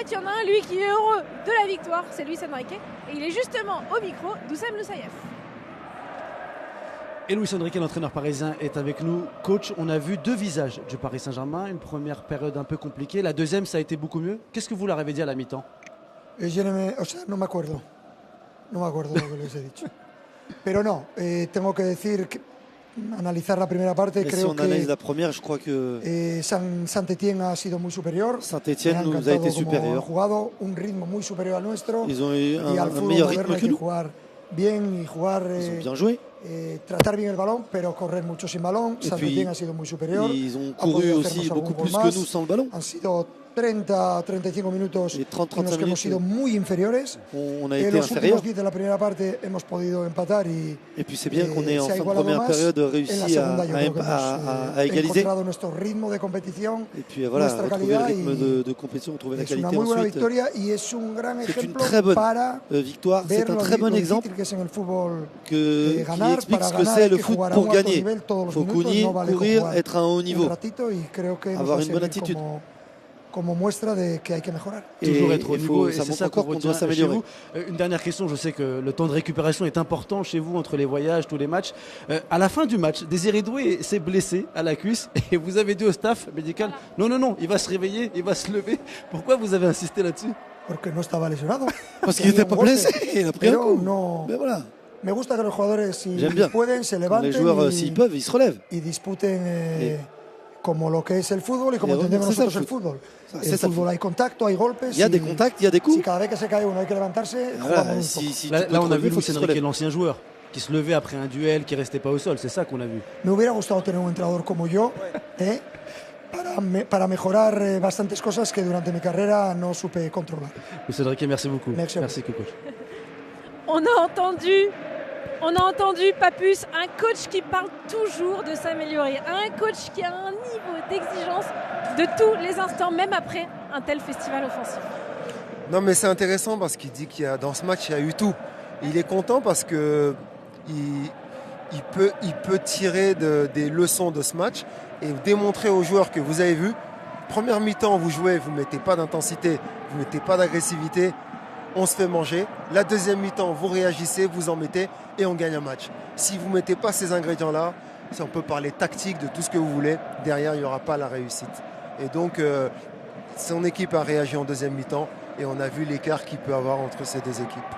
fait, il y en a un, lui, qui est heureux de la victoire, c'est Luis Enrique. Et il est justement au micro d'Oussem Loussaïef. Et Luis Enrique, l'entraîneur parisien, est avec nous. Coach, on a vu deux visages du Paris Saint-Germain. Une première période un peu compliquée. La deuxième, ça a été beaucoup mieux. Qu'est-ce que vous leur avez dit à la mi-temps? No me acuerdo. No me acuerdo lo que les he dicho. Pero no, tengo que decir que analizar la primera parte. Mais creo si on analyse que la première, je crois que Saint-Étienne ha sido muy superior. Saint-Étienne nous a été supérieur. Jugado un ritmo muy superior al nuestro. Ils ont eu y al un fútbol meilleur moderno rythme hay que que nous. jugar bien y jugar. Ils ont bien joué. Tratar bien el balón, pero correr mucho sin balón. Saint-Étienne ha sido muy superior. Ils ont couru aussi beaucoup plus que nous sans le ballon. Han sido 30-35 minutos Et 30, en los que hemos sido muy inferiores. On a En été los inférieur. últimos 10 de la primera parte hemos podido empatar y puis c'est bien qu'on ait en se ha fin de igualado première más. période En la réussi segunda yo creo que à hemos égaliser. encontrado nuestro ritmo de competición, Et puis voilà, nuestra retrouver le calidad rythme de compétition, retrouver la es una qualité muy buena ensuite. victoria y es un gran C'est une ejemplo très bonne para victoire, c'est ver un lo très bon lo exemple difícil que es en el fútbol qui ganar. explique Para ce que ganar c'est hay le que foot jugar a pour un alto gagner. nivel todos Il los faut minutos, no vale courir, jugar être à un haut niveau. un ratito y creo que nos Avoir va a une bonne servir attitude. como muestra de que hay que mejorar. Toujours être au niveau, et ça c'est montre ça qu'on encore qu'on retient doit chez s'améliorer. vous. Une dernière question, je sais que le temps de récupération est important chez vous entre les voyages, tous les matchs. À la fin du match, Désiré Doué s'est blessé à la cuisse et vous avez dit au staff médical, non, il va se réveiller, il va se lever. Pourquoi vous avez insisté là-dessus? Porque no estaba lesionado. Parce qu'il n'était pas blessé, il a pris un coup. No, Mais voilà. me gusta que los jugadores, si J'aime bien. pueden, se Les levanten joueurs, s'ils peuvent, ils se relèvent. y disputen como lo que es el fútbol y como entendemos c'est ça, nosotros le el fútbol. C'est El ça, le fútbol hay contacto, hay golpes. Il y a des contacts, il y a des coups. Si cada vez que se cae uno hay que levantarse, Voilà, jugamos un si, poco. si tu Là, peux là, te on a vu relever, faut Luis que tu te Enrique, relèves. l'ancien joueur, qui se levait après un duel, qui restait pas au sol. C'est ça qu'on a vu. Me hubiera gustado tener un entrenador como yo, para mejorar bastantes cosas que durante mi carrera no supe controlar. Luis Enrique, merci beaucoup. Merci. Merci, coach. On a entendu Papus, un coach qui parle toujours de s'améliorer, un coach qui a un niveau d'exigence de tous les instants, même après un tel festival offensif. Non mais c'est intéressant parce qu'il dit qu'il y a dans ce match il y a eu tout. Il est content parce que il peut tirer des leçons de ce match et démontrer aux joueurs que vous avez vu, première mi-temps vous jouez, vous ne mettez pas d'intensité, vous ne mettez pas d'agressivité, on se fait manger. La deuxième mi-temps, vous réagissez, vous en mettez et on gagne un match. Si vous ne mettez pas ces ingrédients-là, si on peut parler tactique, de tout ce que vous voulez, derrière, il n'y aura pas la réussite. Et donc, son équipe a réagi en deuxième mi-temps et on a vu l'écart qu'il peut avoir entre ces deux équipes.